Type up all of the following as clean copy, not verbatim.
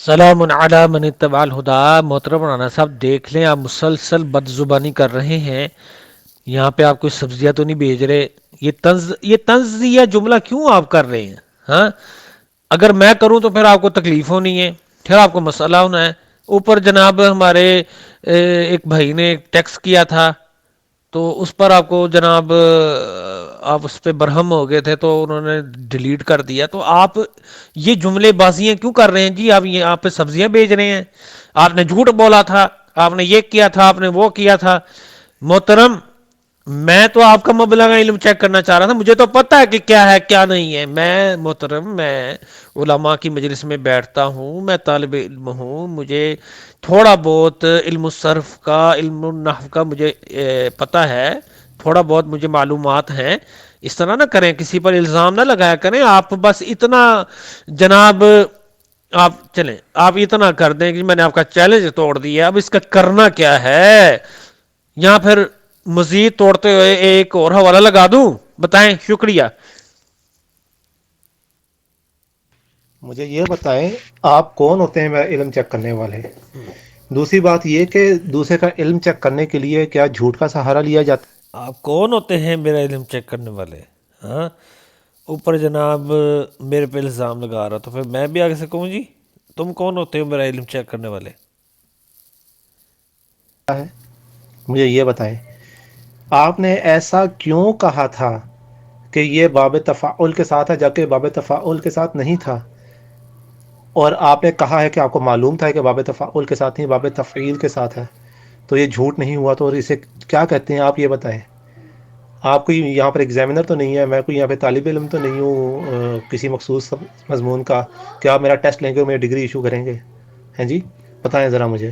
سلام علی من اتبع الہدا۔ محترم مولانا صاحب دیکھ لیں، آپ مسلسل بد زبانی کر رہے ہیں، یہاں پہ آپ کوئی سبزیاں تو نہیں بھیج رہے؟ یہ طنز یا جملہ کیوں آپ کر رہے ہیں؟ ہاں، اگر میں کروں تو پھر آپ کو تکلیف ہونی ہے، پھر آپ کو مسئلہ ہونا ہے۔ اوپر جناب ہمارے ایک بھائی نے ٹیکس کیا تھا، تو اس پر آپ کو جناب آپ اس پہ برہم ہو گئے تھے تو انہوں نے ڈیلیٹ کر دیا۔ تو آپ یہ جملے بازیاں کیوں کر رہے ہیں جی؟ آپ یہ آپ پہ سبزیاں بیچ رہے ہیں، آپ نے جھوٹ بولا تھا، آپ نے یہ کیا تھا، آپ نے وہ کیا تھا۔ محترم، میں تو آپ کا مبلغ علم چیک کرنا چاہ رہا تھا، مجھے تو پتا ہے کہ کیا ہے کیا نہیں ہے۔ میں علماء کی مجلس میں بیٹھتا ہوں، میں طالب علم ہوں، مجھے تھوڑا بہت علم الصرف کا، علم النحو کا مجھے پتہ ہے، تھوڑا بہت مجھے معلومات ہیں۔ اس طرح نہ کریں، کسی پر الزام نہ لگایا کریں۔ آپ بس اتنا جناب، آپ چلیں، آپ اتنا کر دیں کہ میں نے آپ کا چیلنج توڑ دیا، اب اس کا کرنا کیا ہے؟ یا پھر مزید توڑتے ہوئے ایک اور حوالہ لگا دوں؟ بتائیں، شکریہ۔ مجھے یہ بتائیں، آپ کون ہوتے ہیں میرا علم چیک کرنے والے؟ دوسری بات یہ کہ دوسرے کا علم چیک کرنے کے لیے کیا جھوٹ کا سہارا لیا جاتا آپ کون ہوتے ہیں میرا علم چیک کرنے والے؟ ہاں، اوپر جناب میرے پہ الزام لگا رہا، تو پھر میں بھی آگے سے کہوں جی تم کون ہوتے ہو میرا علم چیک کرنے والے؟ ہے؟ مجھے یہ بتائیں، آپ نے ایسا کیوں کہا تھا کہ یہ باب تفاعل کے ساتھ ہے جبکہ باب تفاعل کے ساتھ نہیں تھا؟ اور آپ نے کہا ہے کہ آپ کو معلوم تھا کہ باب تفاعل کے ساتھ نہیں، باب تفعیل کے ساتھ ہے، تو یہ جھوٹ نہیں ہوا؟ تو اور اسے کیا کہتے ہیں آپ یہ بتائیں؟ آپ کوئی یہاں پر ایگزامینر تو نہیں ہے، میں کوئی یہاں پہ طالب علم تو نہیں ہوں کسی مخصوص مضمون کا کہ آپ میرا ٹیسٹ لیں گے اور میری ڈگری ایشو کریں گے؟ ہیں جی، بتائیں ذرا مجھے۔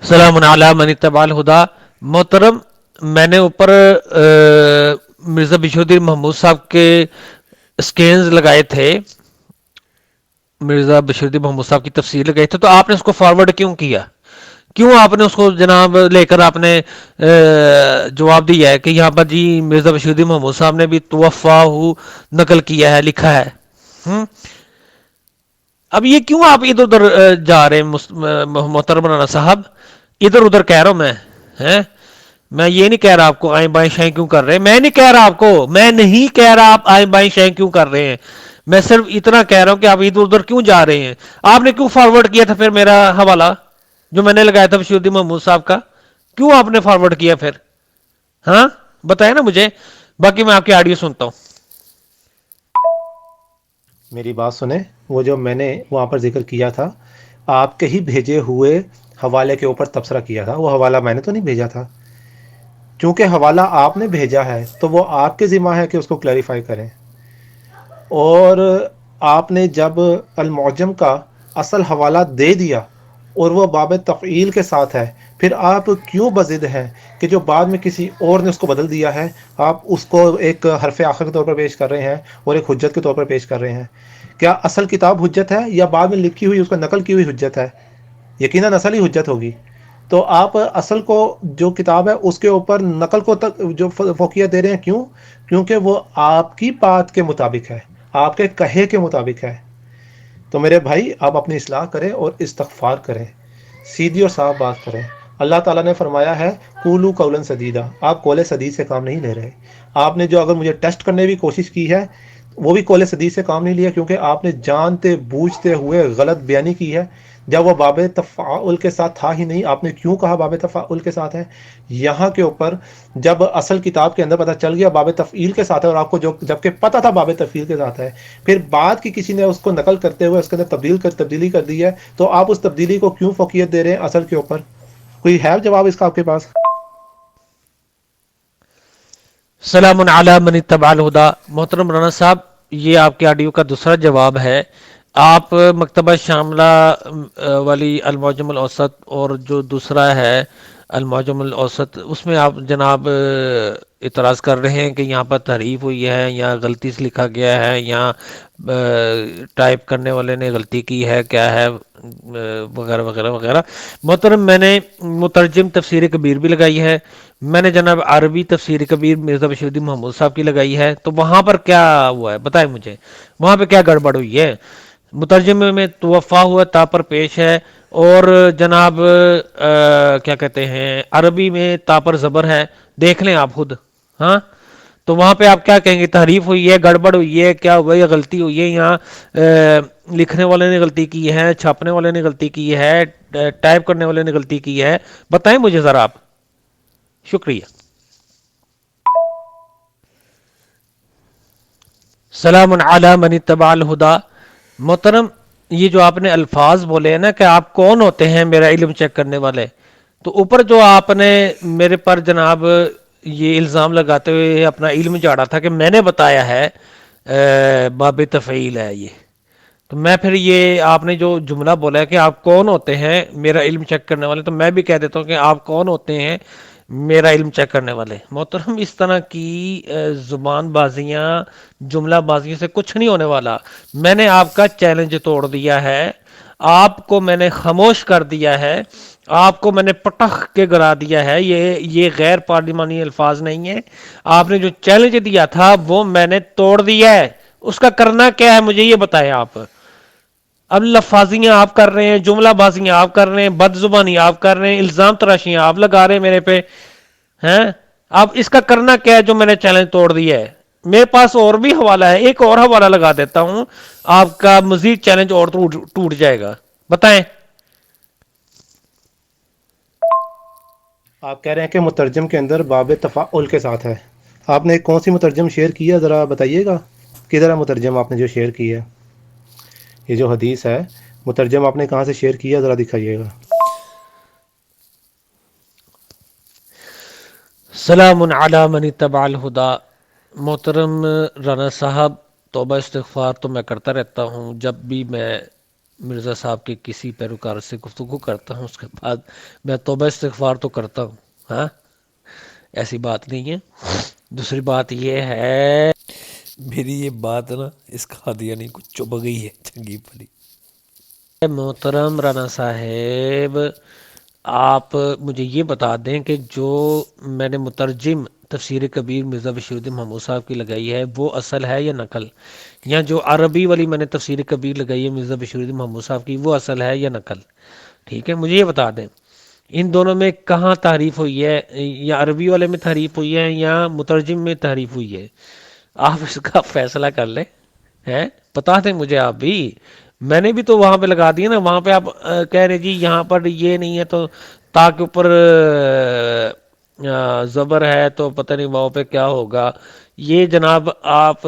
سلام علی من اتبع الہدا۔ محترم، میں نے اوپر مرزا بشیر الدین محمود صاحب کے سکینز لگائے تھے، مرزا بشیر الدین محمود صاحب کی تفسیر لگائی تھے، تو آپ نے اس کو فارورڈ کیوں کیا؟ کیوں آپ نے اس کو جناب لے کر آپ نے جواب دیا ہے کہ یہاں پر جی مرزا بشیر الدین محمود صاحب نے بھی توفع نقل کیا ہے، لکھا ہے۔ اب یہ کیوں آپ ادھر ادھر جا رہے ہیں محترم مولانا صاحب؟ ادھر ادھر کہہ رہا ہوں میں یہ نہیں کہہ رہا آپ کو آئیں بائیں شائیں کیوں کر رہے ہیں، میں نہیں کہہ رہا آپ کو، میں نہیں کہہ رہا آپ آئیں بائیں شائیں کیوں کر رہے ہیں، میں صرف اتنا کہہ رہا ہوں کہ آپ ادھر ادھر کیوں جا رہے ہیں۔ آپ نے کیوں فارورڈ کیا تھا پھر میرا حوالہ جو میں نے لگایا تھا بشیر الدین محمود صاحب کا؟ کیوں آپ نے فارورڈ کیا پھر؟ ہاں بتائیں نا مجھے، باقی میں آپ کی آڈیو سنتا ہوں۔ میری بات سنیں، وہ جو میں نے وہاں پر ذکر کیا تھا، آپ کے ہی بھیجے ہوئے حوالے کے اوپر تبصرہ کیا تھا، وہ حوالہ میں نے تو نہیں بھیجا تھا۔ چونکہ حوالہ آپ نے بھیجا ہے تو وہ آپ کے ذمہ ہے کہ اس کو کلیریفائی کریں۔ اور آپ نے جب المعجم کا اصل حوالہ دے دیا اور وہ باب تفعیل کے ساتھ ہے، پھر آپ کیوں بضد ہیں کہ جو بعد میں کسی اور نے اس کو بدل دیا ہے آپ اس کو ایک حرف آخر کے طور پر پیش کر رہے ہیں اور ایک حجت کے طور پر پیش کر رہے ہیں؟ کیا اصل کتاب حجت ہے یا بعد میں لکھی ہوئی اس کو نقل کی ہوئی حجت ہے؟ یقیناً اصل ہی حجت ہوگی۔ تو آپ اصل کو جو کتاب ہے اس کے اوپر نقل کو جو فوقیت دے رہے ہیں، کیوں؟ کیونکہ وہ آپ کی بات کے مطابق ہے، آپ کے کہے کے مطابق ہے۔ تو میرے بھائی، آپ اپنی اصلاح کریں اور استغفار کریں، سیدھی اور صاف بات کریں۔ اللہ تعالیٰ نے فرمایا ہے قولوا قولا سدیدا، آپ قول سدید سے کام نہیں لے رہے۔ آپ نے جو اگر مجھے ٹیسٹ کرنے کی کوشش کی ہے وہ بھی قول سدید سے کام نہیں لیا، کیونکہ آپ نے جانتے بوجھتے ہوئے غلط بیانی کی ہے جب وہ باب تفاعل کے ساتھ تھا ہی نہیں۔ آپ نے کیوں کہا باب تفاعل کے ساتھ ہے؟ یہاں کے اوپر جب اصل کتاب کے اندر پتہ چل گیا باب تفعیل کے ساتھ ہے، اور آپ کو جو جبکہ پتہ تھا باب تفعیل کے ساتھ ہے، پھر بعد کی کسی نے اس کو نقل کرتے ہوئے اس کے اندر تبدیلی کر دی ہے، تو آپ اس تبدیلی کو کیوں فوقیت دے رہے ہیں اصل کے اوپر؟ کوئی ہے جواب اس کا آپ کے پاس؟ سلام علی من اتبع الہدا۔ محترم مولانا صاحب، یہ آپ کے آڈیو کا دوسرا جواب ہے۔ آپ مکتبہ شاملہ والی المعجم الاوسط اور جو دوسرا ہے المعجم الاوسط، اس میں آپ جناب اعتراض کر رہے ہیں کہ یہاں پر تحریف ہوئی ہے یا غلطی سے لکھا گیا ہے یا ٹائپ کرنے والے نے غلطی کی ہے کیا ہے وغیرہ وغیرہ وغیرہ۔ محترم میں نے مترجم تفسیر کبیر بھی لگائی ہے، میں نے جناب عربی تفسیر کبیر مرزا بشیر الدین محمود صاحب کی لگائی ہے، تو وہاں پر کیا ہوا ہے بتائیں مجھے، وہاں پہ کیا گڑبڑ ہوئی ہے؟ مترجم میں توفع ہوا تا پر پیش ہے، اور جناب کیا کہتے ہیں عربی میں تا پر زبر ہے، دیکھ لیں آپ خود۔ ہاں تو وہاں پہ آپ کیا کہیں گے؟ تحریف ہوئی ہے، گڑبڑ ہوئی ہے، کیا ہوا ہے، یا غلطی ہوئی ہے، یہاں لکھنے والے نے غلطی کی ہے، چھاپنے والے نے غلطی کی ہے، ٹائپ کرنے والے نے غلطی کی ہے؟ بتائیں مجھے ذرا آپ۔ شکریہ۔ سلام علی من اتبع الہدا۔ محترم یہ جو آپ نے الفاظ بولے ہیں نا کہ آپ کون ہوتے ہیں میرا علم چیک کرنے والے، تو اوپر جو آپ نے میرے پر جناب یہ الزام لگاتے ہوئے اپنا علم جھاڑا تھا کہ میں نے بتایا ہے باب تفعیل ہے یہ، تو میں پھر یہ آپ نے جو جملہ بولا ہے کہ آپ کون ہوتے ہیں میرا علم چیک کرنے والے، تو میں بھی کہہ دیتا ہوں کہ آپ کون ہوتے ہیں میرا علم چیک کرنے والے۔ محترم اس طرح کی زبان بازیاں جملہ بازیوں سے کچھ نہیں ہونے والا۔ میں نے آپ کا چیلنج توڑ دیا ہے، آپ کو میں نے خاموش کر دیا ہے، آپ کو میں نے پٹخ کے گرا دیا ہے، یہ غیر پارلیمانی الفاظ نہیں ہے۔ آپ نے جو چیلنج دیا تھا وہ میں نے توڑ دیا ہے، اس کا کرنا کیا ہے مجھے یہ بتائیں آپ۔ اب لفاظیاں آپ کر رہے ہیں، جملہ بازیاں آپ کر رہے ہیں، بد زبانی آپ کر رہے ہیں، الزام تراشیاں آپ لگا رہے ہیں میرے پہ ہیں۔ اب اس کا کرنا کیا ہے جو میں نے چیلنج توڑ دیا ہے؟ میرے پاس اور بھی حوالہ ہے، ایک اور حوالہ لگا دیتا ہوں، آپ کا مزید چیلنج اور ٹوٹ جائے گا۔ بتائیں۔ آپ کہہ رہے ہیں کہ مترجم کے اندر باب تفاعل کے ساتھ ہے، آپ نے کون سی مترجم شیئر کی ہے ذرا بتائیے گا، کدھر ہے مترجم آپ نے جو شیئر کی ہے؟ یہ جو حدیث ہے مترجم آپ نے کہاں سے شیئر کیا ذرا دکھائیے گا۔ سلام علی من اتبع الہدا۔ محترم رانا صاحب، توبہ استغفار تو میں کرتا رہتا ہوں، جب بھی میں مرزا صاحب کے کسی پیروکار سے گفتگو کرتا ہوں اس کے بعد میں توبہ استغفار تو کرتا ہوں، ہاں ایسی بات نہیں ہے۔ دوسری بات یہ ہے میری یہ بات نا اس کا دیا نہیں کچھ چپ گئی ہے چنگی پڑی۔ محترم رانا صاحب آپ مجھے یہ بتا دیں کہ جو میں نے مترجم تفسیر کبیر مرزا بشیر الدین محمود صاحب کی لگائی ہے وہ اصل ہے یا نقل، یا جو عربی والی میں نے تفسیر کبیر لگائی ہے مرزا بشیر الدین محمود صاحب کی وہ اصل ہے یا نقل؟ ٹھیک ہے، مجھے یہ بتا دیں ان دونوں میں کہاں تعریف ہوئی ہے، یا عربی والے میں تعریف ہوئی ہے یا مترجم میں تعریف ہوئی ہے؟ آپ اس کا فیصلہ کر لیں، ہیں بتا دیں مجھے آپ بھی۔ میں نے بھی تو وہاں پہ لگا دیا نا، وہاں پہ آپ کہہ رہے جی یہاں پر یہ نہیں ہے تو تا کے اوپر زبر ہے تو پتہ نہیں وہاں پہ کیا ہوگا۔ یہ جناب آپ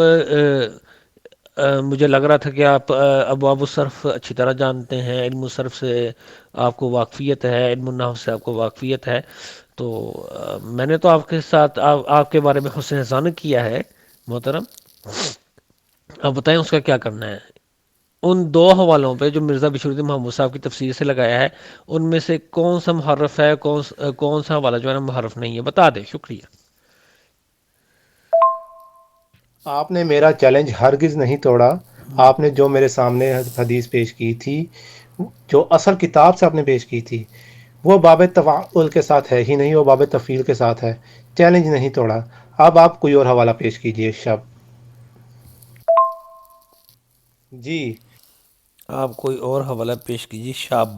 مجھے لگ رہا تھا کہ آپ ابواب الصرف اچھی طرح جانتے ہیں، علم الصرف سے آپ کو واقفیت ہے، علم النحو سے آپ کو واقفیت ہے، تو میں نے تو آپ کے ساتھ آپ کے بارے میں حسن ظن کیا ہے محترم۔ اب بتائیں اس کا کیا کرنا ہے؟ ان دو حوالوں پہ جو مرزا بشیر الدین محمود صاحب کی تفسیر سے لگایا ہے ان میں سے کون سا محرف ہے، کون سا حوالہ جو ہے نا محرف نہیں ہے؟ بتا دیں، شکریہ۔ آپ نے میرا چیلنج ہرگز نہیں توڑا، آپ نے جو میرے سامنے حدیث پیش کی تھی جو اصل کتاب سے آپ نے پیش کی تھی وہ باب تفاعل کے ساتھ ہے ہی نہیں، وہ باب تفعیل کے ساتھ ہے، چیلنج نہیں توڑا۔ اب آپ کوئی اور حوالہ پیش کیجئے شب جی۔ آپ کوئی اور حوالہ پیش کیجیے شاب،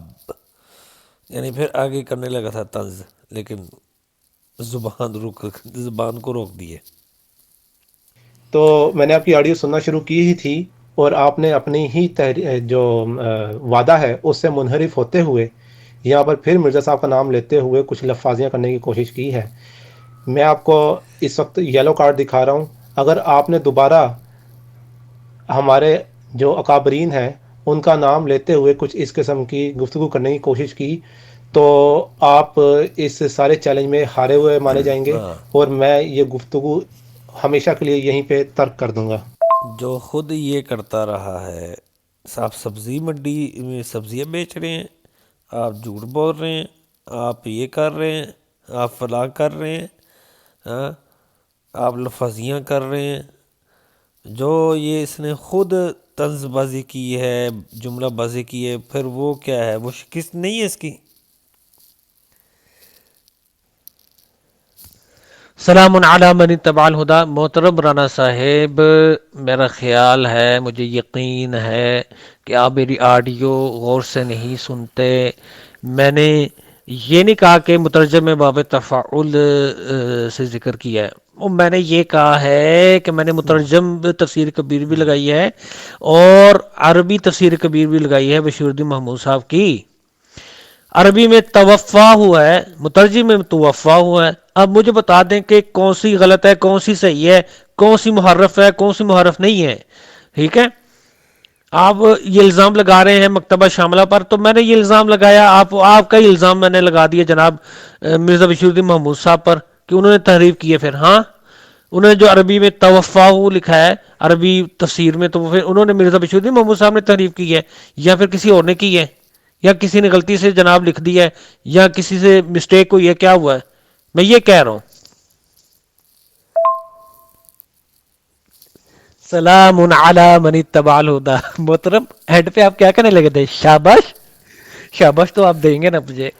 یعنی پھر آگے کرنے لگا تھا طنز، لیکن زبان کو روک دیے۔ تو میں نے آپ کی آڈیو سننا شروع کی ہی تھی اور آپ نے اپنی ہی جو وعدہ ہے اس سے منحرف ہوتے ہوئے یہاں پر پھر مرزا صاحب کا نام لیتے ہوئے کچھ لفاظیاں کرنے کی کوشش کی ہے۔ میں آپ کو اس وقت یلو کارڈ دکھا رہا ہوں، اگر آپ نے دوبارہ ہمارے جو اکابرین ہیں ان کا نام لیتے ہوئے کچھ اس قسم کی گفتگو کرنے کی کوشش کی تو آپ اس سارے چیلنج میں ہارے ہوئے مانے جائیں گے ہاں، اور میں یہ گفتگو ہمیشہ کے لیے یہیں پہ ترک کر دوں گا۔ جو خود یہ کرتا رہا ہے، آپ سبزی منڈی میں سبزیاں بیچ رہے ہیں، آپ جھوٹ بول رہے ہیں، آپ یہ کر رہے ہیں، آپ فلاں کر رہے ہیں، ہاں آپ لفظیاں کر رہے ہیں جو یہ اس نے خود طنز بازی کی ہے، جملہ بازی کی ہے، پھر وہ کیا ہے، وہ شکست نہیں ہے اس کی؟ سلام علی من اتبع الہدا۔ محترم رانا صاحب، میرا خیال ہے، مجھے یقین ہے کہ آپ میری آڈیو غور سے نہیں سنتے۔ میں نے یہ نہیں کہا کہ مترجم میں باب تفاعل سے ذکر کیا ہے، وہ میں نے یہ کہا ہے کہ میں نے مترجم تفسیر کبیر بھی لگائی ہے اور عربی تفسیر کبیر بھی لگائی ہے بشیر الدین محمود صاحب کی۔ عربی میں توفا ہوا ہے، مترجم میں توفا ہوا ہے۔ اب مجھے بتا دیں کہ کون سی غلط ہے، کون سی صحیح ہے، کون سی محرف ہے، کون سی محرف نہیں ہے، ٹھیک ہے؟ آپ یہ الزام لگا رہے ہیں مکتبہ شاملہ پر، تو میں نے یہ الزام لگایا، آپ کا ہی الزام میں نے لگا دیا جناب مرزا بشیر الدین محمود صاحب پر کہ انہوں نے تحریف کی ہے۔ پھر ہاں، انہوں نے جو عربی میں توفاہ لکھا ہے عربی تفسیر میں، تو پھر انہوں نے مرزا بشیر الدین محمود صاحب نے تحریف کی ہے یا پھر کسی اور نے کی ہے، یا کسی نے غلطی سے جناب لکھ دی ہے، یا کسی سے مسٹیک ہوئی ہے، کیا ہوا ہے؟ میں یہ کہہ رہا ہوں۔ سلام علی من اتبع الہدا۔ محترم ہیڈ پہ آپ کیا کرنے لگے تھے؟ شاباش، شاباش تو آپ دیں گے نا مجھے،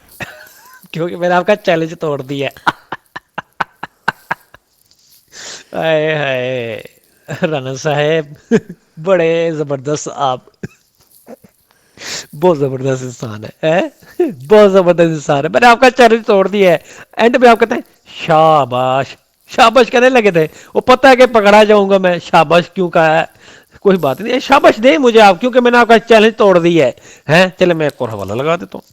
کیونکہ میں نے آپ کا چیلنج توڑ دیا۔ ہائے ہائے رانا صاحب، بڑے زبردست آپ، بہت زبردست انسان ہے، بہت زبردست انسان ہے۔ میں نے آپ کا چیلنج توڑ دیا ہے، اینڈ پہ آپ کہتے ہیں شاباش، شاباش کہنے لگے تھے۔ وہ پتہ ہے کہ پکڑا جاؤں گا میں، شاباش کیوں کہا ہے؟ کوئی بات نہیں، شاباش دیں مجھے آپ، کیونکہ میں نے آپ کا چیلنج توڑ دیا ہے۔ چلے میں ایک اور حوالہ لگا دیتا ہوں۔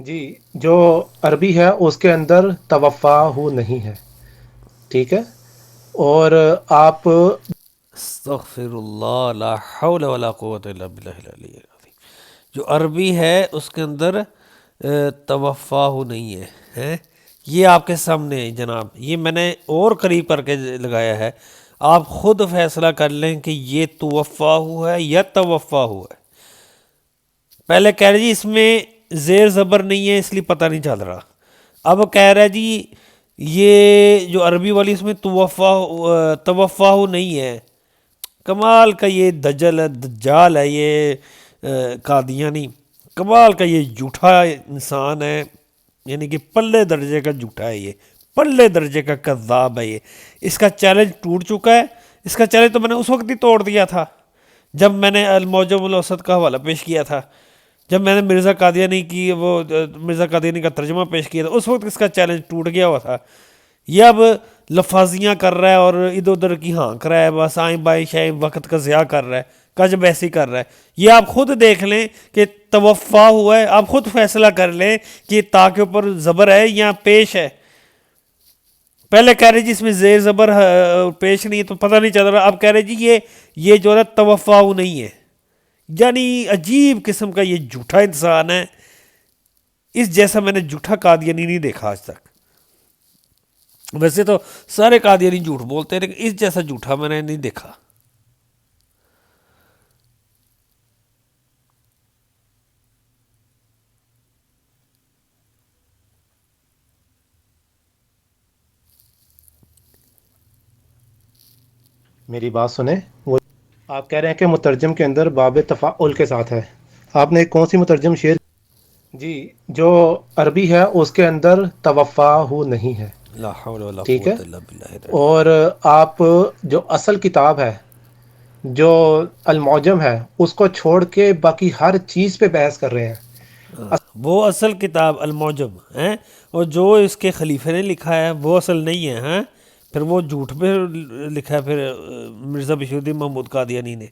جی، جو عربی ہے اس کے اندر توفا نہیں ہے، ٹھیک ہے؟ اور آپ استغفر اللہ، لا حول ولا قوت الا باللہ العلی العظیم۔ جو عربی ہے اس کے اندر توفاہ نہیں ہے، یہ آپ کے سامنے ہے جناب، یہ میں نے اور قریب کر کے لگایا ہے، آپ خود فیصلہ کر لیں کہ یہ توفاہ ہے یا توفاہ ہے۔ پہلے کہہ رہے جی اس میں زیر زبر نہیں ہے اس لیے پتہ نہیں چل رہا، اب کہہ رہا ہے جی یہ جو عربی والی اس میں توفاہ نہیں ہے۔ کمال کا یہ دجل ہے، دجال ہے یہ قادیانی، کمال کا یہ جھوٹا انسان ہے، یعنی کہ پلے درجے کا جھوٹا ہے، یہ پلے درجے کا کذاب ہے یہ۔ اس کا چیلنج ٹوٹ چکا ہے، اس کا چیلنج تو میں نے اس وقت ہی توڑ دیا تھا جب میں نے المعجم الاوسط کا حوالہ پیش کیا تھا، جب میں نے مرزا قادیانی کی مرزا قادیانی کا ترجمہ پیش کیا تھا، اس وقت اس کا چیلنج ٹوٹ گیا ہوا تھا۔ یہ اب لفاظیاں کر رہا ہے اور ادھر ادھر کی ہانک رہا ہے، بس آئیں بائیں شائیں وقت کا ضیاع کر رہا ہے، کج بیسی کر رہا ہے۔ یہ آپ خود دیکھ لیں کہ توفا ہوا ہے، آپ خود فیصلہ کر لیں کہ تا کے اوپر زبر ہے یا پیش ہے۔ پہلے کہہ رہے جی اس میں زیر زبر پیش نہیں ہے تو پتہ نہیں چل رہا، اب کہہ رہے جی یہ جو ہے توفا نہیں ہے۔ یعنی عجیب قسم کا یہ جھوٹا انسان ہے، اس جیسا میں نے جھوٹا قادیانی نہیں دیکھا آج تک۔ ویسے تو سارے قادیانی جھوٹ بولتے ہیں لیکن اس جیسا جھوٹا میں نے نہیں دیکھا۔ میری بات سنیں، وہ آپ کہہ رہے ہیں کہ مترجم کے اندر باب تفاعل کے ساتھ ہے، آپ نے کون سی مترجم شیئر؟ جی، جو عربی ہے اس کے اندر توفا نہیں ہے، لا حول ولا ٹھیک ہے؟ قوت الا باللہ العلی۔ اور آپ جو اصل کتاب ہے، جو المعجم ہے، اس کو چھوڑ کے باقی ہر چیز پہ بحث کر رہے ہیں۔ وہ اصل کتاب المعجم ہے، اور جو اس کے خلیفے نے لکھا ہے وہ اصل نہیں ہے، ہاں پھر وہ جھوٹ پہ لکھا ہے پھر مرزا بشیر الدین محمود قادیانی نے۔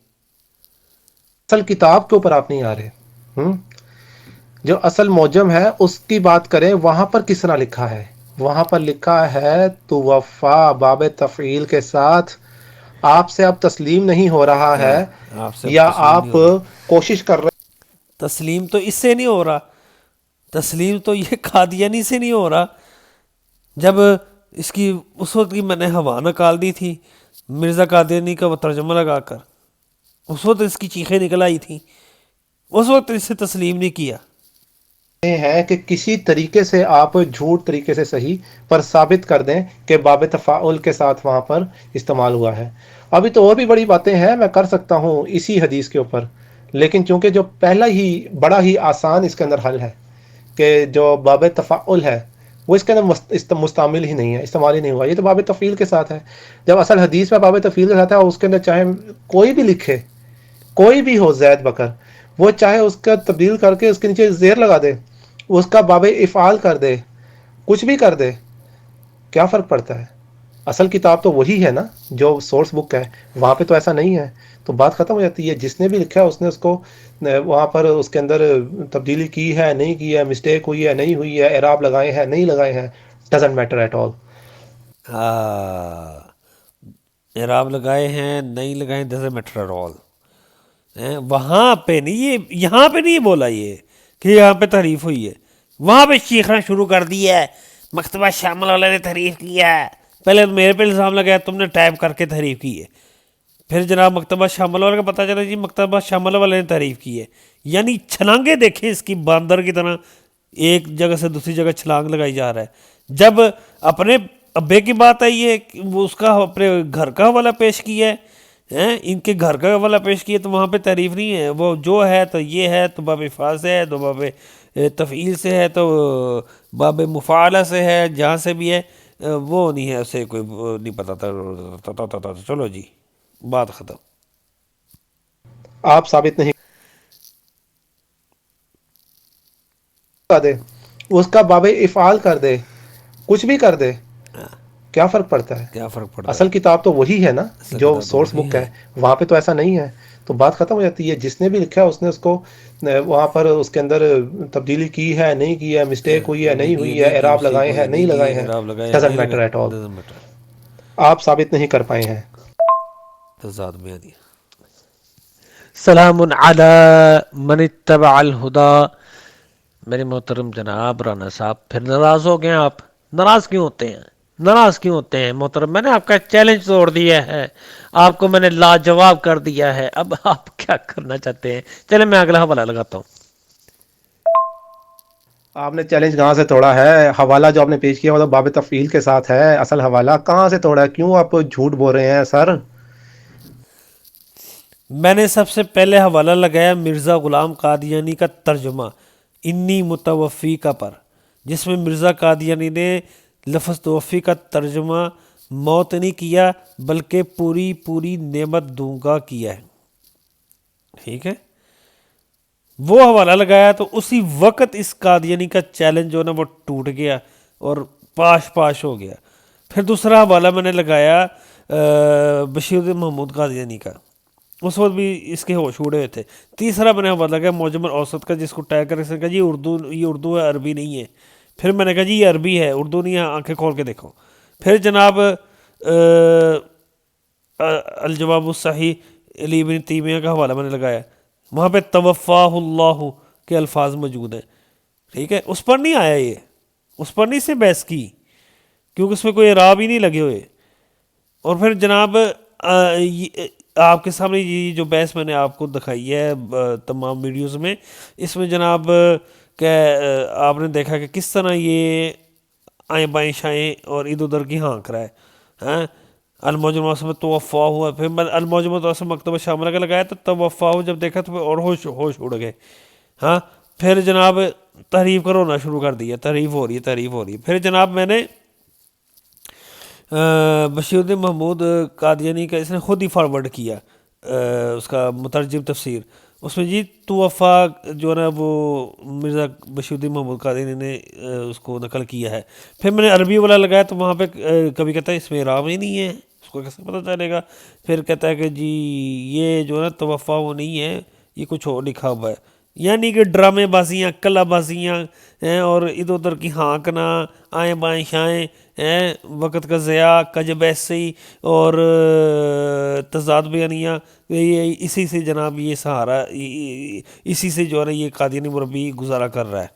اصل کتاب کے اوپر آپ نہیں آ رہے۔ جو اصل معجم ہے اس کی بات کریں، وہاں پر کس طرح لکھا ہے؟ وہاں پر لکھا ہے توفا باب تفعیل کے ساتھ، آپ سے اب تسلیم نہیں ہو رہا ہے، آپ سے اب یا تسلیم نہیں آپ ہو رہا، کوشش کر رہے تسلیم تو اس سے نہیں ہو رہا، تسلیم تو یہ قادیانی سے نہیں ہو رہا۔ جب اس کی اس وقت کی میں نے ہوا نکال دی تھی مرزا قادیانی کا وہ ترجمہ لگا کر، اس وقت اس کی چیخیں نکل آئی تھیں، اس وقت اس سے تسلیم نہیں کیا۔ ہیں کہ کسی طریقے سے آپ جھوٹ طریقے سے صحیح پر ثابت کر دیں کہ باب تفاعل کے ساتھ وہاں پر استعمال ہوا ہے. ابھی تو اور بھی بڑی باتیں ہیں میں کر سکتا ہوں اسی حدیث کے اوپر، لیکن چونکہ جو پہلا ہی بڑا ہی آسان اس کے اندر حل ہے کہ جو باب تفاعل ہے وہ اس کے اندر مستعمل ہی نہیں ہے، استعمال ہی نہیں ہوا. یہ تو باب تفعیل کے ساتھ ہے. جب اصل حدیث میں باب تفعیل کے ساتھ ہے اور اس کے اندر چاہے کوئی بھی لکھے، کوئی بھی ہو زید بکر، وہ چاہے اس کا تبدیل کر کے اس کے نیچے زیر لگا دے، اس کا باب افعال کر دے، کچھ بھی کر دے، کیا فرق پڑتا ہے؟ اصل کتاب تو وہی ہے نا جو سورس بک ہے، وہاں پہ تو ایسا نہیں ہے. تو بات ختم ہو جاتی ہے. جس نے بھی لکھا ہے اس نے اس کو وہاں پر اس کے اندر تبدیلی کی ہے نہیں کی ہے، مسٹیک ہوئی ہے نہیں ہوئی ہے، اعراب لگائے ہیں نہیں لگائے ہیں، ڈزنٹ میٹر ایٹ آل. ہاں، اعراب لگائے ہیں نہیں لگائے ہیں ڈزنٹ میٹر ایٹ آل. وہاں پہ نہیں، یہ یہاں پہ نہیں بولا یہ کہ یہاں پہ تعریف ہوئی ہے. وہاں پہ چیخنا شروع کر دیا ہے مکتبہ شامل والے نے تعریف کیا ہے. پہلے تو میرے پہ الزام لگایا تم نے ٹائپ کر کے تعریف کی ہے، پھر جناب مکتبہ شامل والے کا پتہ چلا جی مکتبہ شامل والے نے تعریف کی ہے. یعنی چھلانگیں دیکھیں اس کی باندر کی طرح، ایک جگہ سے دوسری جگہ چھلانگ لگائی جا رہا ہے. جب اپنے ابے کی بات آئی ہے وہ اس کا اپنے گھر کا حوالہ پیش کیا ہے، ان کے گھر کا حوالہ پیش کیا تو وہاں پہ تعریف نہیں ہے. وہ جو ہے تو یہ ہے تو باب افعال سے ہے، تو باب تفعیل سے ہے، تو باب مفعلہ سے ہے، جہاں سے بھی ہے وہ نہیں ہے، اسے کوئی نہیں پتہ تھا. چلو جی بات ختم. آپ ثابت نہیں کر دے، اس کا باب افعال کر دے، کچھ بھی کر دے، کیا فرق پڑتا ہے؟ کیا فرق پڑتا اصل ہے؟ کتاب تو وہی ہے نا اصل جو کتاب تو سورس وہی بک ہے، وہاں پہ تو ایسا نہیں ہے. تو بات ختم ہو جاتی ہے. جس نے بھی لکھا ہے اس نے اس کو وہاں پر اس کے اندر تبدیلی کی ہے نہیں کی ہے، مسٹیک ہوئی ہے نہیں نہیں کی ہوئی ہے، نہیں کی، اعراب مسٹیک لگائے ہوئی ہیں ہے نہیں نہیں کی، لگائے ہیں، اعراب لگائے ہیں ڈزنٹ نہیں میٹر لگائے، ایٹ آل. Doesn't matter. آپ ثابت نہیں کر پائے ہیں. تضاد میں آ دیا. سلام علی من اتبع الہدا. میرے محترم جناب رانا صاحب، پھر ناراض ہو گئے آپ؟ ناراض کیوں ہوتے ہیں؟ ناراض کیوں ہوتے ہیں محترم؟ میں نے آپ کا چیلنج توڑ دیا ہے، آپ کو میں نے لاجواب کر دیا ہے، اب آپ کیا کرنا چاہتے ہیں؟ چلے میں اگلا حوالہ لگاتا ہوں. آپ نے چیلنج کہاں سے توڑا ہے؟ حوالہ جو آپ نے پیش کیا وہ تو باب تفعیل کے ساتھ ہے. اصل حوالہ کہاں سے توڑا ہے؟ کیوں آپ جھوٹ بول رہے ہیں سر؟ میں نے سب سے پہلے حوالہ لگایا مرزا غلام قادیانی کا ترجمہ انی متوفی کا پر، جس میں مرزا قادیانی نے لفظ توفی کا ترجمہ موت نہیں کیا بلکہ پوری پوری نعمت دوں گا کیا ہے. ٹھیک ہے، وہ حوالہ لگایا تو اسی وقت اس قادیانی کا چیلنج جو نا وہ ٹوٹ گیا اور پاش پاش ہو گیا. پھر دوسرا حوالہ میں نے لگایا بشیر الدین محمود قادیانی کا، اس وقت بھی اس کے ہوش اڑے ہوئے تھے. تیسرا میں نے حوالہ لگایا معجم الاوسط کا، جس کو ٹیگ کر کے کہا جی اردو، یہ اردو ہے عربی نہیں ہے. پھر میں نے کہا جی یہ عربی ہے اردو نہیں ہے، آنکھیں کھول کے دیکھو. پھر جناب الجواب الصحیح علی بن تیمیہ کا حوالہ میں نے لگایا، وہاں پہ توفاہ اللہ کے الفاظ موجود ہیں. ٹھیک ہے، اس پر نہیں آیا، یہ اس پر نہیں سے بحث کی کیونکہ اس میں کوئی اعراب ہی نہیں لگے ہوئے. اور پھر جناب آپ کے سامنے یہ جو بحث میں نے آپ کو دکھائی ہے تمام ویڈیوز میں، اس میں جناب کہ آپ نے دیکھا کہ کس طرح یہ آئیں بائیں شائیں اور ادھر ادھر کی ہانک رہا ہے. ہاں، الموجم میں توفا ہوا، پھر میں الموجم مکتبہ شاملہ کا لگایا تو توفا ہو جب دیکھا تو اور ہوش اڑ گئے. ہاں، پھر جناب تحریف کا رونا شروع کر دیا، تحریف ہو رہی ہے تحریف ہو رہی ہے. پھر جناب میں نے بشیر الدین محمود قادیانی کا اس نے خود ہی فارورڈ کیا اس کا مترجم تفسیر، اس میں جی توفا جو ہے نا وہ مرزا بشیر الدین محمود قادیانی نے اس کو نقل کیا ہے. پھر میں نے عربی والا لگایا تو وہاں پہ کبھی کہتا ہے اس میں اعراب ہی نہیں ہے، اس کو کیسے پتہ چلے گا؟ پھر کہتا ہے کہ جی یہ جو ہے نا توفا وہ نہیں ہے، یہ کچھ اور لکھا ہوا ہے. یعنی کہ ڈرامے بازیاں، کلا بازیاں اور ادھر ادھر کی ہانکنا، آئیں بائیں شائیں، وقت کا ضیاع، کجب ایسی اور تضاد بیانیہ، یہ اسی سے جناب یہ سہارا، اسی سے جو ہے نا یہ قادیانی مربی گزارا کر رہا ہے.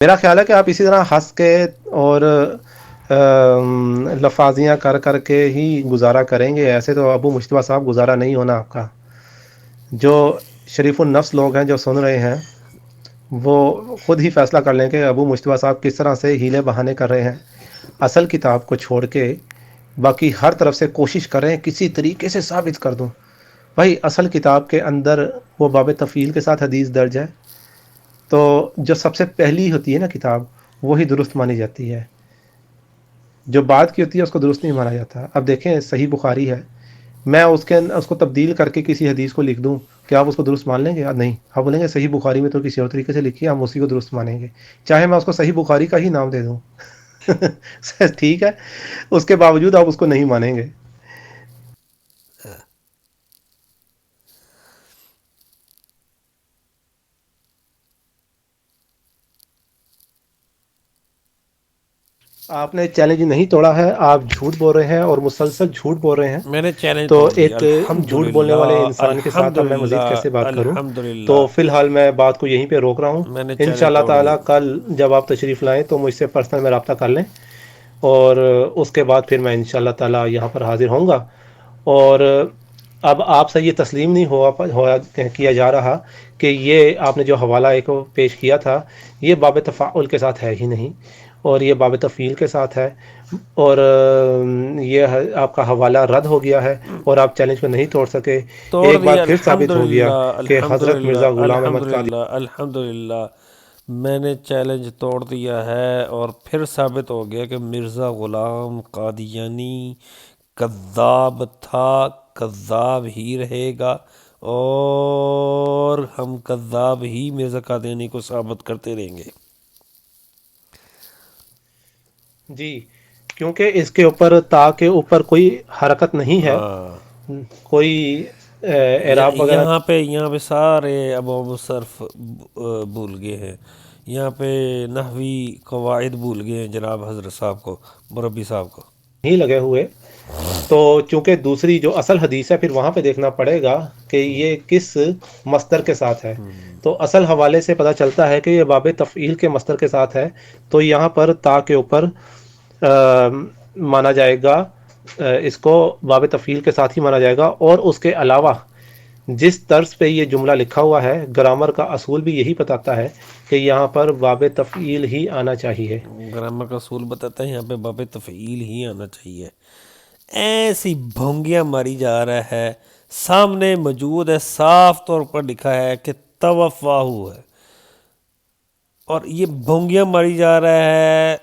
میرا خیال ہے کہ آپ اسی طرح ہنس کے اور لفاظیاں کر کر کے ہی گزارا کریں گے. ایسے تو ابو مشتبہ صاحب گزارا نہیں ہونا آپ کا. جو شریف النفس لوگ ہیں جو سن رہے ہیں وہ خود ہی فیصلہ کر لیں کہ ابو مشتبہ صاحب کس طرح سے ہیلے بہانے کر رہے ہیں. اصل کتاب کو چھوڑ کے باقی ہر طرف سے کوشش کریں کسی طریقے سے ثابت کر دوں. بھائی اصل کتاب کے اندر وہ باب تفعیل کے ساتھ حدیث درج ہے، تو جو سب سے پہلی ہوتی ہے نا کتاب وہی درست مانی جاتی ہے، جو بعد کی ہوتی ہے اس کو درست نہیں مانا جاتا. اب دیکھیں صحیح بخاری ہے، میں اس کو تبدیل کر کے کسی حدیث کو لکھ دوں، کیا آپ اس کو درست مان لیں گے؟ نہیں، آپ بولیں گے صحیح بخاری میں تو کسی اور طریقے سے لکھی ہے، ہم اسی کو درست مانیں گے، چاہے میں اس کو صحیح بخاری کا ہی نام دے دوں. ٹھیک ہے، اس کے باوجود آپ اس کو نہیں مانیں گے. آپ نے چیلنج نہیں توڑا ہے، آپ جھوٹ بول رہے ہیں اور مسلسل جھوٹ بول رہے ہیں. میں نے چیلنج تو توڑ دیا، ایک جھوٹ بولنے والے الحمدللہ انسان کے ساتھ اب میں مزید الحمدللہ کیسے بات کروں؟ الحمدللہ. تو فی الحال میں بات کو یہیں پہ روک رہا ہوں. میں نے ان شاء چیلنج اللہ توڑ دی. تعالیٰ کل جب آپ تشریف لائیں تو مجھ سے پرسنل میں رابطہ کر لیں، اور اس کے بعد پھر میں ان شاء اللہ تعالیٰ یہاں پر حاضر ہوں گا. اور اب آپ سے یہ تسلیم نہیں کیا جا رہا کہ یہ آپ نے جو حوالہ ایک پیش کیا تھا یہ باب تفاعل کے ساتھ ہے ہی نہیں، اور یہ باب تفعیل کے ساتھ ہے، اور یہ آپ کا حوالہ رد ہو گیا ہے اور آپ چیلنج کو نہیں توڑ سکے. توڑ ایک بار دیا، پھر ثابت ہو گیا الحمدللہ کہ حضرت الحمدللہ مرزا غلام احمد قادری الحمدللہ الحمدللہ. میں نے چیلنج توڑ دیا ہے اور پھر ثابت ہو گیا کہ مرزا غلام قادیانی کذاب تھا، کذاب ہی رہے گا، اور ہم کذاب ہی مرزا قادیانی کو ثابت کرتے رہیں گے. جی، کیونکہ اس کے اوپر تا کے اوپر کوئی حرکت نہیں ہے، ہاں، کوئی اعراب وغیرہ. یہاں پہ سارے ابواب الصرف بھول گئے ہیں، یہاں پہ نحوی قواعد بھول گئے ہیں جناب حضرت صاحب کو، مربی صاحب کو. نہیں لگے ہوئے. تو چونکہ دوسری جو اصل حدیث ہے پھر وہاں پہ دیکھنا پڑے گا کہ یہ کس مصدر کے ساتھ ہے. تو اصل حوالے سے پتہ چلتا ہے کہ یہ باب تفعیل کے مصدر کے ساتھ ہے، تو یہاں پر تا کے اوپر مانا جائے گا، اس کو باب تفعیل کے ساتھ ہی مانا جائے گا. اور اس کے علاوہ جس طرز پہ یہ جملہ لکھا ہوا ہے گرامر کا اصول بھی یہی بتاتا ہے کہ یہاں پر باب تفعیل ہی آنا چاہیے. گرامر کا اصول بتاتا ہے یہاں پہ باب تفعیل ہی آنا چاہیے. ایسی بھونگیاں ماری جا رہا ہے، سامنے موجود ہے، صاف طور پر لکھا ہے کہ توفاہو ہے، اور یہ بھونگیاں ماری جا رہا ہے.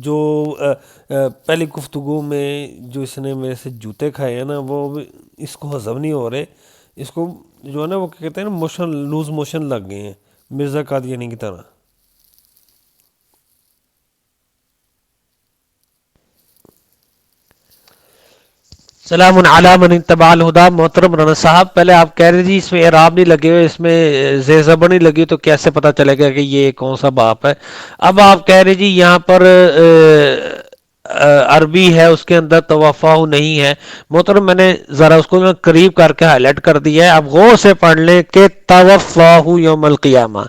جو پہلی گفتگو میں جو اس نے میرے سے جوتے کھائے ہیں نا، وہ اس کو ہضم نہیں ہو رہے، اس کو جو ہے نا وہ کہتے ہیں نا موشن، لوز موشن لگ گئے ہیں مرزا قادیانی کی طرح. سلام علی من اتبع الہدا. محترم رانا صاحب، پہلے آپ کہہ رہے جی اس میں اعراب نہیں لگے ہوئے، اس میں زیر زبر نہیں لگی، تو کیسے پتہ چلے گا کہ یہ کون سا باپ ہے؟ اب آپ کہہ رہے جی یہاں پر عربی ہے، اس کے اندر توفاہ نہیں ہے. محترم میں نے ذرا اس کو قریب کر کے ہائی لائٹ کر دیا ہے، اب غور سے پڑھ لیں کہ توفاہ یوم القیامہ.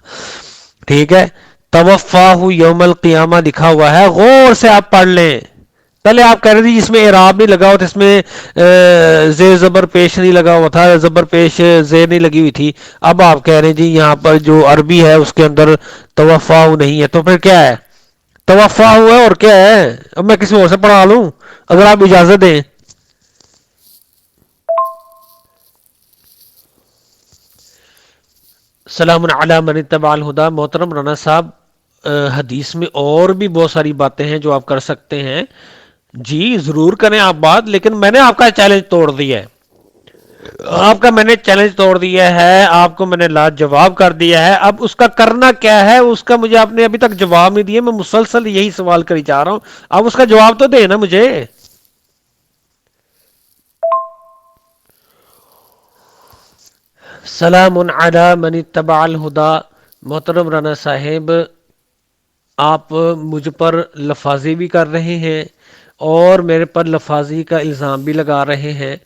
ٹھیک ہے، توفاہ یوم القیامہ لکھا ہوا ہے، غور سے آپ پڑھ لیں. پہلے آپ کہہ رہے تھے جس میں اعراب نہیں لگا ہوا تھا، اس میں زیر زبر پیش نہیں لگا ہوا تھا، زبر پیش زیر نہیں لگی ہوئی تھی. اب آپ کہہ رہے ہیں جی یہاں پر جو عربی ہے اس کے اندر توفاہ نہیں ہے، تو پھر کیا ہے؟ توفاہ ہوا ہے اور کیا ہے؟ اب میں کسی اور سے پڑھا لوں اگر آپ اجازت دیں. سلام علی من اتبع الہدا. محترم رانا صاحب، حدیث میں اور بھی بہت ساری باتیں ہیں جو آپ کر سکتے ہیں. جی ضرور کریں آپ بات، لیکن میں نے آپ کا چیلنج توڑ دیا ہے. آپ کا میں نے چیلنج توڑ دیا ہے، آپ کو میں نے لاجواب کر دیا ہے. اب اس کا کرنا کیا ہے اس کا مجھے آپ نے ابھی تک جواب نہیں دیا. میں مسلسل یہی سوال کری جا رہا ہوں، اب اس کا جواب تو دے نا مجھے. سلام علی من اتبع الہدا. محترم رانا صاحب، آپ مجھ پر لفاظی بھی کر رہے ہیں اور میرے پر لفاظی کا الزام بھی لگا رہے ہیں.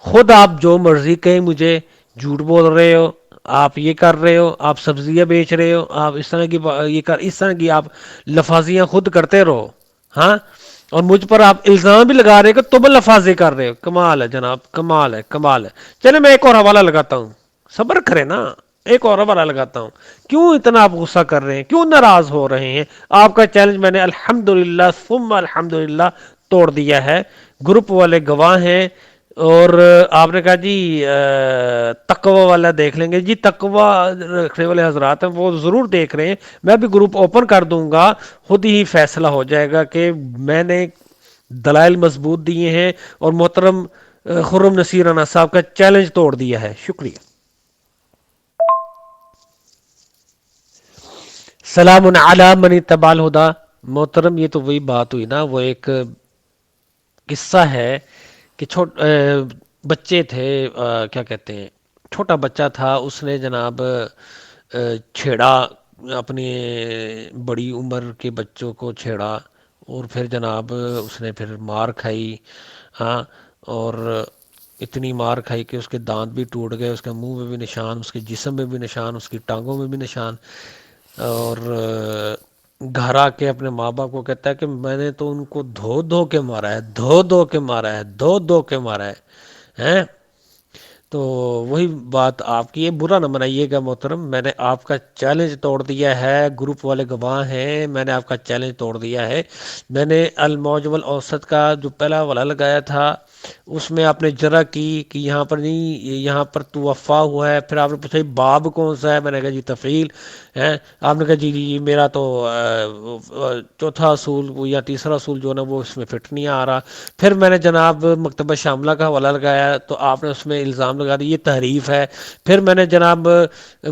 خود آپ جو مرضی کہیں مجھے جھوٹ بول رہے ہو، آپ یہ کر رہے ہو، آپ سبزیاں بیچ رہے ہو، آپ اس طرح کی اس طرح کی آپ لفاظیاں خود کرتے رہو. ہاں، اور مجھ پر آپ الزام بھی لگا رہے ہو کہ تم لفاظی کر رہے ہو. کمال ہے جناب، کمال ہے، کمال ہے. چلے میں ایک اور حوالہ لگاتا ہوں، صبر کرے نا. ایک اور حوالہ لگاتا ہوں. کیوں اتنا آپ غصہ کر رہے ہیں, کیوں ناراض ہو رہے ہیں؟ آپ کا چیلنج میں نے الحمدللہ ثم الحمدللہ توڑ دیا ہے. گروپ والے گواہ ہیں. اور آپ نے کہا جی تقوی والا دیکھ لیں گے. جی تقوی رکھنے والے حضرات ہیں وہ ضرور دیکھ رہے ہیں. میں بھی گروپ اوپن کر دوں گا, خود ہی فیصلہ ہو جائے گا کہ میں نے دلائل مضبوط دیے ہیں اور محترم خرم نصیر رانا صاحب کا چیلنج توڑ دیا ہے. شکریہ. سلام علی من اتبع الہدی. محترم یہ تو وہی بات ہوئی نا, وہ ایک قصہ ہے کہ بچے تھے, کیا کہتے ہیں, چھوٹا بچہ تھا, اس نے جناب چھیڑا, اپنی بڑی عمر کے بچوں کو چھیڑا, اور پھر جناب اس نے پھر مار کھائی. ہاں, اور اتنی مار کھائی کہ اس کے دانت بھی ٹوٹ گئے, اس کے منہ میں بھی نشان, اس کے جسم میں بھی نشان, اس کی ٹانگوں میں بھی نشان. اور گھر آ کے اپنے ماں باپ کو کہتا ہے کہ میں نے تو ان کو دھو دھو کے مارا ہے, دھو دھو کے مارا ہے, دھو دھو کے مارا ہے. تو وہی بات آپ کی ہے, برا نہ منائیے گا محترم, میں نے آپ کا چیلنج توڑ دیا ہے. گروپ والے گواہ ہیں, میں نے آپ کا چیلنج توڑ دیا ہے. میں نے الموجم الاوسط کا جو پہلا حوالہ لگایا تھا اس میں آپ نے جرا کی کہ یہاں پر نہیں, یہاں پر توفع ہوا ہے. پھر آپ نے پوچھا باب کون سا ہے, میں نے کہا جی تفعیل ہے. آپ نے کہا جی جی میرا تو چوتھا اصول یا تیسرا اصول جو ہے نا وہ اس میں فٹ نہیں آ رہا. پھر میں نے جناب مکتبہ شاملہ کا حوالہ لگایا تو آپ نے اس میں الزام لگا دیا یہ تحریف ہے. پھر میں نے جناب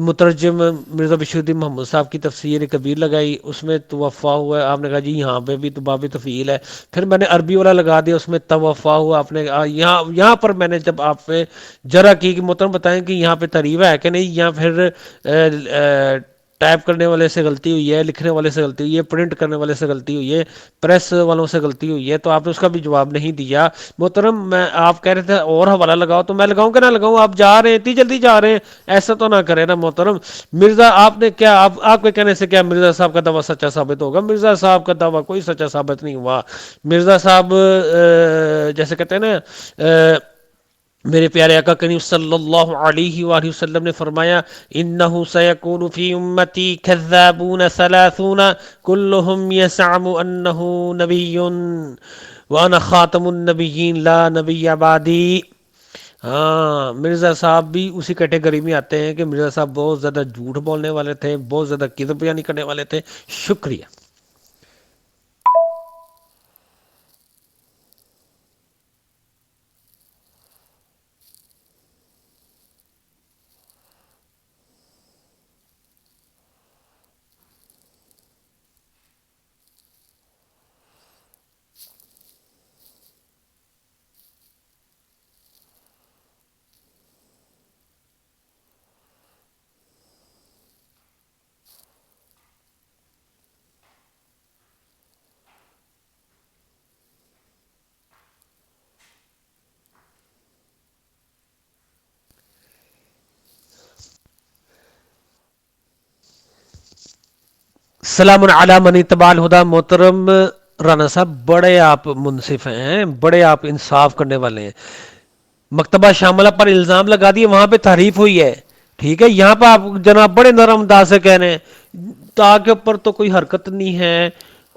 مترجم مرزا بشیر الدین محمد صاحب کی تفسیر کبیر لگائی, اس میں توفع ہوا ہے. آپ نے کہا جی یہاں پہ بھی تو باب تفعیل ہے. پھر میں نے عربی والا لگا دیا, اس میں توفع ہوا. آپ نے یہاں پر میں نے جب آپ نے جرا کی کہ محترم بتائیں کہ یہاں پہ تحریف ہے کہ نہیں, یا پھر ٹائپ کرنے والے سے غلطی ہوئی ہے, لکھنے والے سے غلطی ہوئی ہے, پرنٹ کرنے والے سے غلطی ہوئی ہے, پریس والوں سے غلطی ہوئی ہے, تو آپ نے اس کا بھی جواب نہیں دیا. محترم میں آپ کہہ رہے تھے اور حوالہ لگاؤ, تو میں لگاؤں کہ نہ لگاؤں؟ آپ جا رہے ہیں, اتنی جلدی جا رہے ہیں, ایسا تو نہ کرے نا محترم. مرزا آپ نے کیا, آپ کے کہنے سے کیا مرزا صاحب کا دعویٰ سچا ثابت ہوگا؟ مرزا صاحب کا دعویٰ کوئی سچا ثابت نہیں ہوا. مرزا صاحب جیسے کہتے ہیں نا, میرے پیارے آقا کریم صلی اللہ علیہ وآلہ وسلم نے فرمایا انہ سیکون فی امتی کذابون ثلاثون کلہم یزعم انہ نبی وانا خاتم النبیین لا نبی بعدی. ہاں, مرزا صاحب بھی اسی کیٹیگری میں آتے ہیں کہ مرزا صاحب بہت زیادہ جھوٹ بولنے والے تھے, بہت زیادہ کذب بیانی کرنے والے تھے. شکریہ. سلام علی من اتبع الہدی. محترم رانا صاحب بڑے آپ منصف ہیں, بڑے آپ انصاف کرنے والے ہیں. مکتبہ شاملہ پر الزام لگا دیے, وہاں پہ تحریف ہوئی ہے, ٹھیک ہے. یہاں پہ آپ جناب بڑے نرم انداز سے کہہ رہے ہیں تا کے اوپر تو کوئی حرکت نہیں ہے,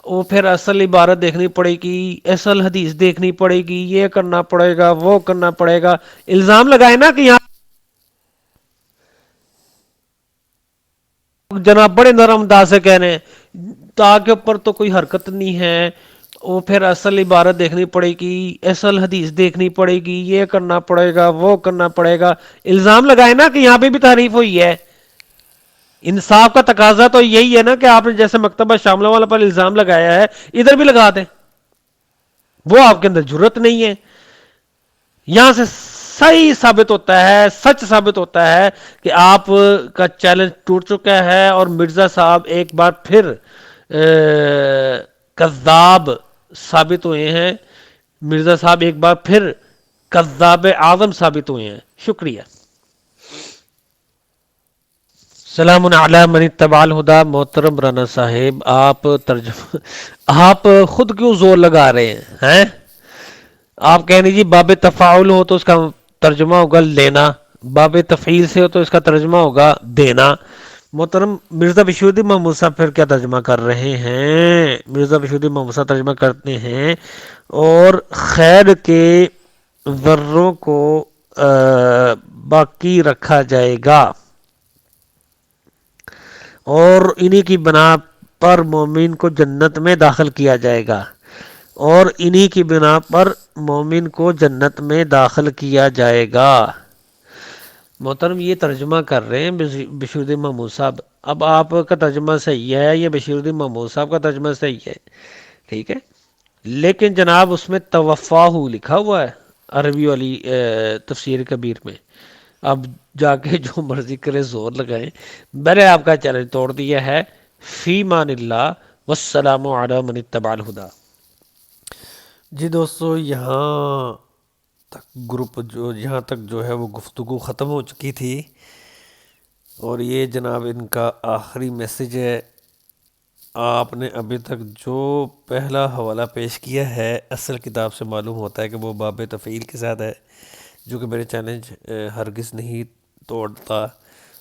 وہ پھر اصل عبارت دیکھنی پڑے گی, اصل حدیث دیکھنی پڑے گی, یہ کرنا پڑے گا, وہ کرنا پڑے گا. الزام لگائے نا کہ یہاں جناب بڑے نرم انداز سے کہہ رہے ہیں تا کے اوپر تو کوئی حرکت نہیں ہے, وہ پھر اصل عبارت دیکھنی پڑے گی, اصل حدیث دیکھنی پڑے گی, یہ کرنا پڑے گا, وہ کرنا پڑے گا. الزام لگائے نا کہ یہاں پہ بھی تعریف ہوئی ہے. انصاف کا تقاضا تو یہی ہے نا کہ آپ نے جیسے مکتبہ شاملہ والا پر الزام لگایا ہے ادھر بھی لگا دیں. وہ آپ کے اندر جرت نہیں ہے. یہاں سے صحیح ثابت ہوتا ہے, سچ ثابت ہوتا ہے کہ آپ کا چیلنج ٹوٹ چکا ہے اور مرزا صاحب ایک بار پھر کذاب ثابت ہوئے ہیں. مرزا صاحب ایک بار پھر کذاب اعظم ثابت ہوئے ہیں. شکریہ. سلام علی من اتبع الہدی. محترم رانا صاحب آپ خود کیوں زور لگا رہے ہیں؟ آپ کہنے جی باب تفاعل ہو تو اس کا ترجمہ ہوگا لینا, باب تفعیل سے ہو تو اس کا ترجمہ ہوگا دینا۔ محترم مرزا بشیردین محمود صاحب پھر کیا ترجمہ کر رہے ہیں؟ مرزا بشیردین محمود صاحب ترجمہ کرتے ہیں اور خیر کے ذروں کو باقی رکھا جائے گا اور انہی کی بنا پر مومن کو جنت میں داخل کیا جائے گا، اور انہی کی بنا پر مومن کو جنت میں داخل کیا جائے گا۔ محترم یہ ترجمہ کر رہے ہیں بشیردین محمود صاحب۔ اب آپ کا ترجمہ صحیح ہے یا بشیردین محمود صاحب کا ترجمہ صحیح ہے، ٹھیک ہے، لیکن جناب اس میں توفاہ لکھا ہوا ہے عربی والی تفسیر کبیر میں۔ اب جا کے جو مرضی کرے زور لگائیں، میں نے آپ کا چیلنج توڑ دیا ہے۔ فی مان اللہ والسلام علی من اتبع الہدی۔ جی دوستو، یہاں تک یہاں تک جو ہے وہ گفتگو ختم ہو چکی تھی، اور یہ جناب ان کا آخری میسیج ہے۔ آپ نے ابھی تک جو پہلا حوالہ پیش کیا ہے، اصل کتاب سے معلوم ہوتا ہے کہ وہ باب تفعیل کے ساتھ ہے، جو کہ میرے چیلنج ہرگز نہیں توڑتا۔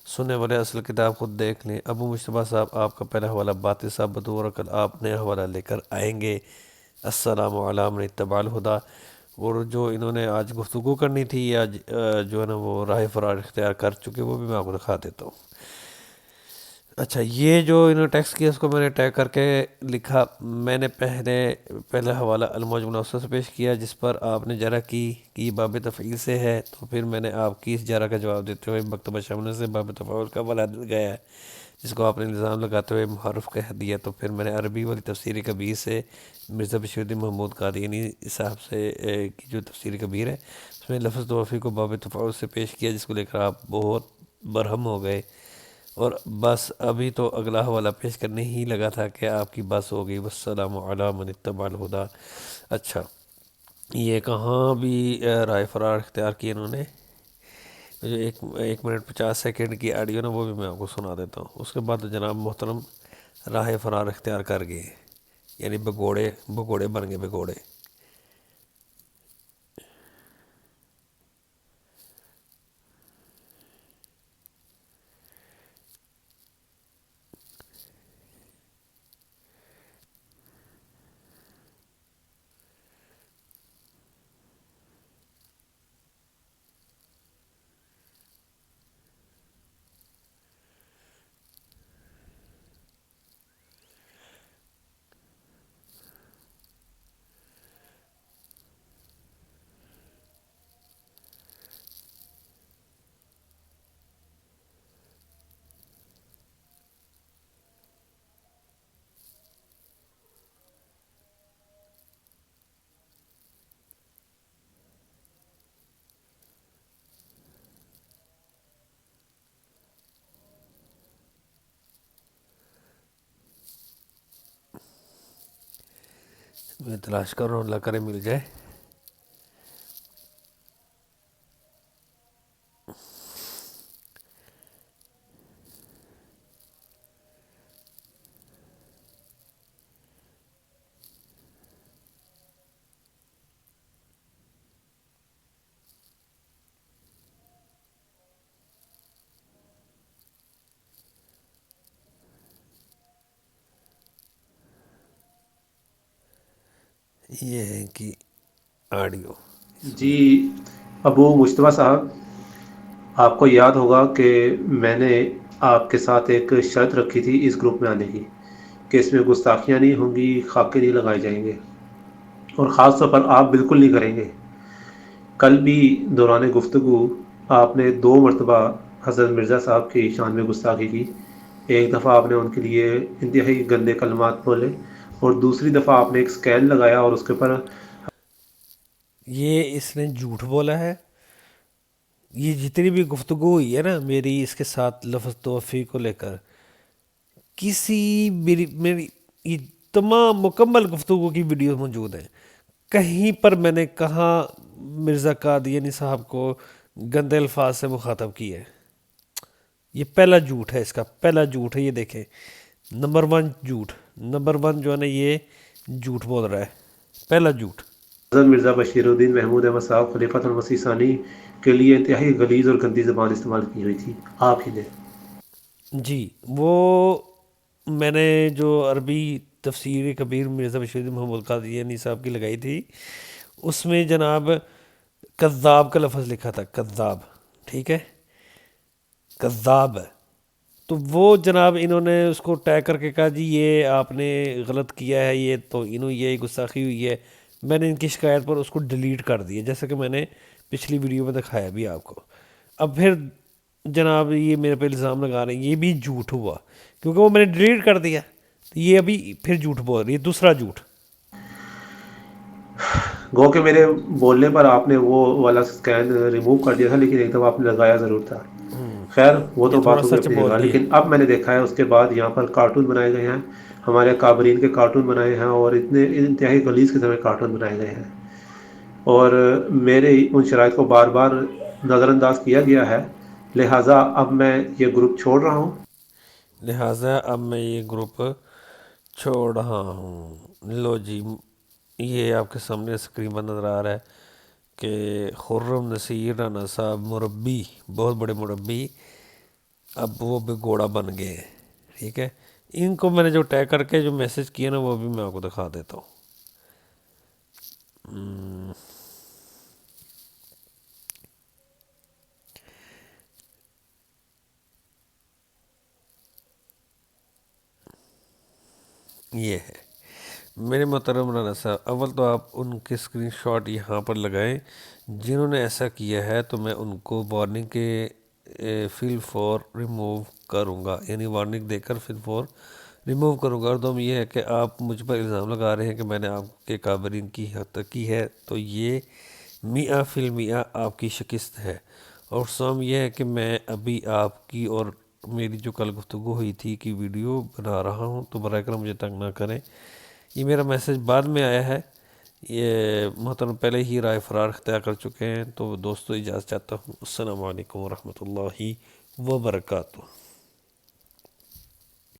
سننے والے اصل کتاب خود دیکھ لیں۔ ابو مشتبہ صاحب آپ کا پہلا حوالہ باطل صاحب بطور کل آپ نیا حوالہ لے کر آئیں گے۔ السلام علیکم من اتبع الہدی۔ اور جو انہوں نے آج گفتگو کرنی تھی یا جو ہے نا وہ راہ فرار اختیار کر چکے، وہ بھی میں آپ کو دکھا دیتا ہوں۔ اچھا، یہ جو انہوں نے ٹیکسٹ کیا اس کو میں نے ٹیگ کر کے لکھا۔ میں نے پہلا حوالہ المعجم الاوسط سے پیش کیا، جس پر آپ نے جرح کی کہ یہ باب تفعیل سے ہے، تو پھر میں نے آپ کی اس جرح کا جواب دیتے ہوئے مکتبہ شملہ سے باب تفاعل کا حوالہ گیا ہے، جس کو آپ نے الزام لگاتے ہوئے محرف کہہ دیا۔ تو پھر میں نے عربی والی تفسیر کبیر سے مرزا بشیردین محمود قادیانی صاحب سے کی جو تفسیر کبیر ہے، اس میں لفظ توفیق کو باب تفاعل سے پیش کیا، جس کو لے کر آپ بہت برہم ہو گئے، اور بس ابھی تو اگلا حوالہ پیش کرنے ہی لگا تھا کہ آپ کی بس ہو گئی۔ والسلام علی من اتبع الہدی۔ اچھا، یہ کہاں بھی رائے فرار اختیار کی انہوں نے، جو 1 منٹ 50 سیکنڈ کی آڈیو نا، وہ بھی میں آپ کو سنا دیتا ہوں۔ اس کے بعد جناب محترم راہ فرار اختیار کر گئے، یعنی بگوڑے بن گئے، بگوڑے۔ میں تلاش کر رہا ہوں، اللہ کرے مل جائے۔ یہ ہے کہ آڈیو۔ جی ابو مشتبہ صاحب، آپ کو یاد ہوگا کہ میں نے آپ کے ساتھ ایک شرط رکھی تھی اس گروپ میں آنے کی، کہ اس میں گستاخیاں نہیں ہوں گی، خاکے نہیں لگائے جائیں گے، اور خاص طور پر آپ بالکل نہیں کریں گے۔ کل بھی دوران گفتگو آپ نے 2 مرتبہ حضرت مرزا صاحب کی شان میں گستاخی کی۔ ایک دفعہ آپ نے ان کے لیے انتہائی گندے کلمات بولے، اور دوسری دفعہ آپ نے ایک سکین لگایا اور اس کے اوپر یہ اس نے جھوٹ بولا ہے۔ یہ جتنی بھی گفتگو ہوئی ہے نا میری اس کے ساتھ لفظ توفیق کو لے کر، میری یہ تمام مکمل گفتگو کی ویڈیو موجود ہیں۔ کہیں پر میں نے کہاں مرزا قادیانی صاحب کو گندے الفاظ سے مخاطب کیا ہے؟ یہ پہلا جھوٹ ہے، اس کا پہلا جھوٹ ہے۔ یہ دیکھیں، نمبر 1 جھوٹ، نمبر 1 جو ہے نا یہ جھوٹ بول رہا ہے، پہلا جھوٹ۔ حضرت مرزا بشیر الدین محمود احمد صاحب خلیفۃ المسیح ثانی کے لیے انتہائی غلیظ اور گندی زبان استعمال کی ہوئی تھی آپ ہی نے۔ جی وہ میں نے جو عربی تفسیر کبیر مرزا بشیر الدین محمد قادیانی صاحب کی لگائی تھی، اس میں جناب کذاب کا لفظ لکھا تھا، کذاب، ٹھیک ہے، کذاب ہے، تو وہ جناب انہوں نے اس کو ٹیگ کر کے کہا جی یہ آپ نے غلط کیا ہے، یہ تو انہوں یہ گستاخی ہوئی ہے۔ میں نے ان کی شکایت پر اس کو ڈیلیٹ کر دیا، جیسا کہ میں نے پچھلی ویڈیو میں دکھایا بھی آپ کو۔ اب پھر جناب یہ میرے پہ الزام لگا رہے ہیں، یہ بھی جھوٹ ہوا کیونکہ وہ میں نے ڈیلیٹ کر دیا، تو یہ ابھی پھر جھوٹ بول رہی ہے، دوسرا جھوٹ۔ گو کہ میرے بولنے پر آپ نے وہ والا اسکین ریموو کر دیا تھا، لیکن ایک دفعہ آپ نے لگایا ضرور تھا۔ خیر وہ یہ تو تھوڑا بات ہوگی سچ اپنی بول جگہ، دیے۔ لیکن اب میں نے دیکھا ہے اس کے بعد یہاں پر کارٹون بنائے گئے ہیں، ہمارے کابرین کے کارٹون بنائے ہیں، اور اتنے انتہائی غلیظ قسم کے کارٹون بنائے گئے ہیں، اور میرے ان شرائط کو بار بار نظر انداز کیا گیا ہے، لہٰذا اب میں یہ گروپ چھوڑ رہا ہوں۔ لہٰذا اب میں یہ گروپ چھوڑ رہا ہوں۔ لو جی یہ آپ کے سامنے اسکرین پر نظر آ رہا ہے کہ خرم نصیر رانا صاحب مربی، بہت بڑے مربی، اب وہ بھی گھوڑا بن گئے ہیں، ٹھیک ہے۔ ان کو میں نے جو ٹیگ کر کے جو میسج کیا نا وہ بھی میں آپ کو دکھا دیتا ہوں۔ یہ ہے میرے محترم رانا صاحب، اول تو آپ ان کے اسکرین شاٹ یہاں پر لگائیں جنہوں نے ایسا کیا ہے، تو میں ان کو وارننگ کے فل فور ریموو کروں گا، یعنی وارننگ دے کر فل فور ریموو کروں گا۔ اور دوم یہ ہے کہ آپ مجھ پر الزام لگا رہے ہیں کہ میں نے آپ کے کابرین کی حد تک کی ہے، تو یہ 100% آپ کی شکست ہے۔ اور سوم یہ ہے کہ میں ابھی آپ کی اور میری جو کل گفتگو ہوئی تھی کہ ویڈیو بنا رہا ہوں، تو برائے کرم مجھے تنگ نہ کریں۔ یہ میرا میسج بعد میں آیا ہے، یہ محترم پہلے ہی رائے فرار اختیار کر چکے ہیں، تو دوستو اجازت چاہتا ہوں۔ السلام علیکم ورحمۃ اللہ وبرکاتہ۔